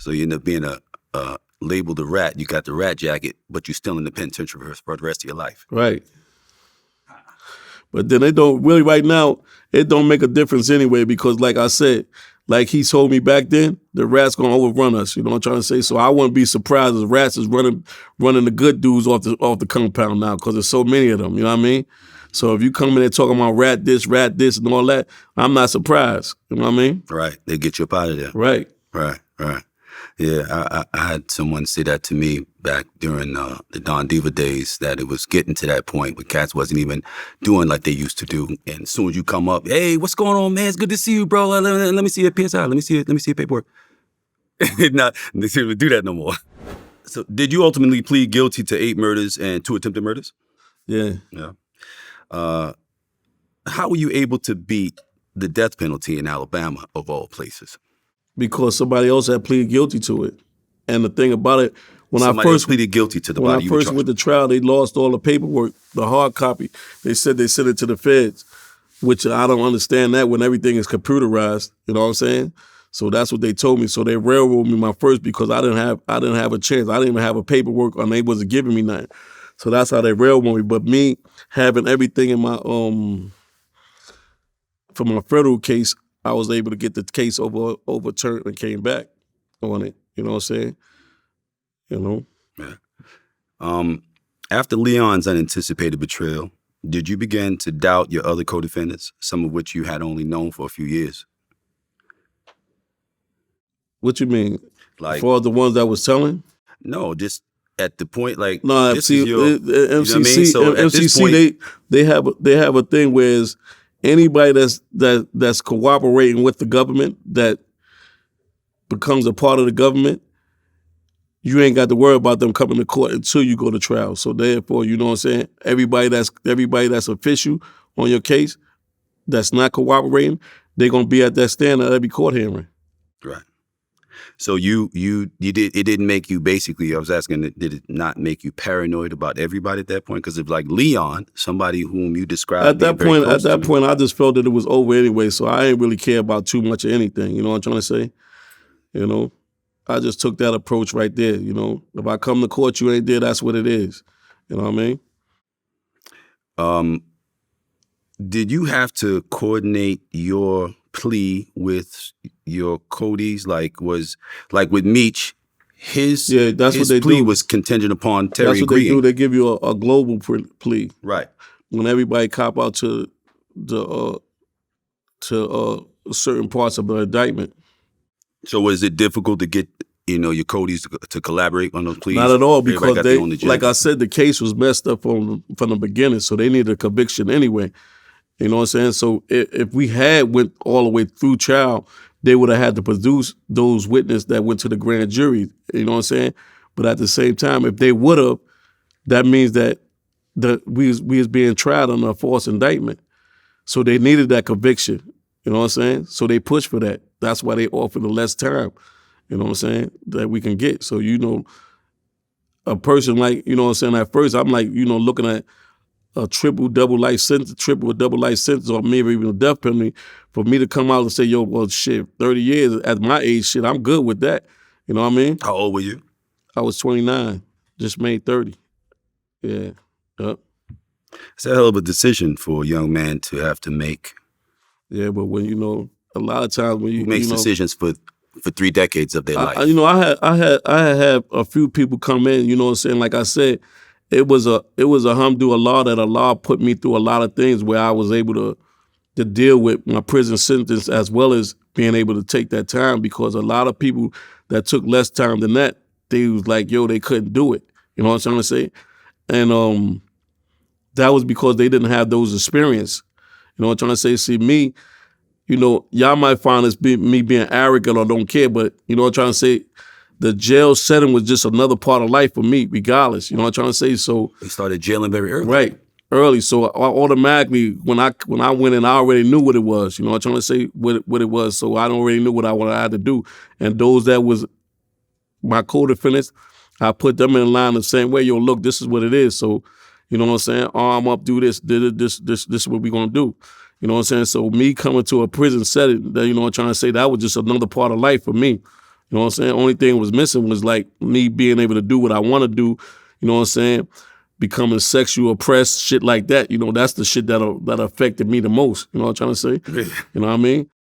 So you end up being labeled a rat. You got the rat jacket, but you're still in the penitentiary for the rest of your life. Right. But then it don't really right now, it don't make a difference anyway, because like I said, like he told me back then, the rats gonna overrun us. You know what I'm trying to say? So I wouldn't be surprised if rats is running the good dudes off the compound now, because there's so many of them. You know what I mean? So if you come in there talking about rat this, and all that, I'm not surprised. You know what I mean? Right. They get you up out of there. Right. Right. Yeah, I had someone say that to me back during the Don Diva days, that it was getting to that point where cats wasn't even doing like they used to do. And as soon as you come up, hey, what's going on, man? It's good to see you, bro. Let me see your PSI. Let me see your paperwork. Not they seem to do that no more. So did you ultimately plead guilty to 8 murders and 2 attempted murders? Yeah. Yeah. How were you able to beat the death penalty in Alabama, of all places? Because somebody else had pleaded guilty to it. And the thing about it, when I first pleaded guilty to the when body I first went to trial, they lost all the paperwork, the hard copy. They said they sent it to the feds, which I don't understand that when everything is computerized. You know what I'm saying? So that's what they told me. So they railroaded me my first, because I didn't have a chance. I didn't even have a paperwork, and they wasn't giving me nothing. So that's how they railroaded me. But me having everything in my for my federal case, I was able to get the case overturned and came back on it. You know what I'm saying? You know? Yeah. After Leon's unanticipated betrayal, did you begin to doubt your other co-defendants, some of which you had only known for a few years? What you mean? Like, for the ones that was telling? No, just at the point, like, no, this is your, MCC, you know what I mean? So at this MCC, point, they have a thing where anybody that's cooperating with the government, that becomes a part of the government, you ain't got to worry about them coming to court until you go to trial. So therefore, you know what I'm saying? Everybody that's official on your case, that's not cooperating, they're gonna be at that stand at every court hearing. Right. So you did, it didn't make you, basically, I was asking, did it not make you paranoid about everybody at that point? Because if, like, Leon, somebody whom you described at that point, I just felt that it was over anyway, so I didn't really care about too much of anything. You know what I'm trying to say? You know, I just took that approach right there. You know, if I come to court, you ain't there, that's what it is. You know what I mean? Did you have to coordinate your plea with your Cody's? Like with Meech, his plea was contingent upon Terry agreeing. That's what they do. They give you a global plea. Right. When everybody cop out to certain parts of the indictment. So was it difficult to get, your Cody's to collaborate on those pleas? Not at all, because like I said, the case was messed up from the beginning, so they needed a conviction anyway. You know what I'm saying? So if we had went all the way through trial, they would have had to produce those witnesses that went to the grand jury. You know what I'm saying? But at the same time, if they would have, that means that we was being tried on a false indictment. So they needed that conviction. You know what I'm saying? So they pushed for that. That's why they offered the less time. You know what I'm saying? That we can get. So, a person like, you know what I'm saying, at first I'm like, looking at a triple or double life sentence, or maybe even a death penalty, for me to come out and say, yo, well, shit, 30 years at my age, shit, I'm good with that. You know what I mean? How old were you? I was 29, just made 30. Yeah. Yep. It's a hell of a decision for a young man to have to make. Yeah, but when, a lot of times when you makes decisions for 3 decades of their life. I had a few people come in, you know what I'm saying? Like I said, it was a hamdulillah that Allah put me through a lot of things where I was able to deal with my prison sentence, as well as being able to take that time, because a lot of people that took less time than that, they was like, yo, they couldn't do it. You know what I'm trying to say? And that was because they didn't have those experiences. You know what I'm trying to say? See, me, y'all might find this me being arrogant or don't care, but you know what I'm trying to say? The jail setting was just another part of life for me, regardless. You know what I'm trying to say? So you started jailing very early. Right, early. So I automatically, when I went in, I already knew what it was. You know what I'm trying to say? What it was. So I already knew what I had to do. And those that was my co-defendants, I put them in line the same way. Yo, look, this is what it is. So, you know what I'm saying? Arm up, do this, this is what we're gonna do. You know what I'm saying? So me coming to a prison setting, you know what I'm trying to say, that was just another part of life for me. You know what I'm saying? Only thing was missing was like me being able to do what I want to do. You know what I'm saying? Becoming sexual oppressed, shit like that. You know, that's the shit that affected me the most. You know what I'm trying to say? You know what I mean?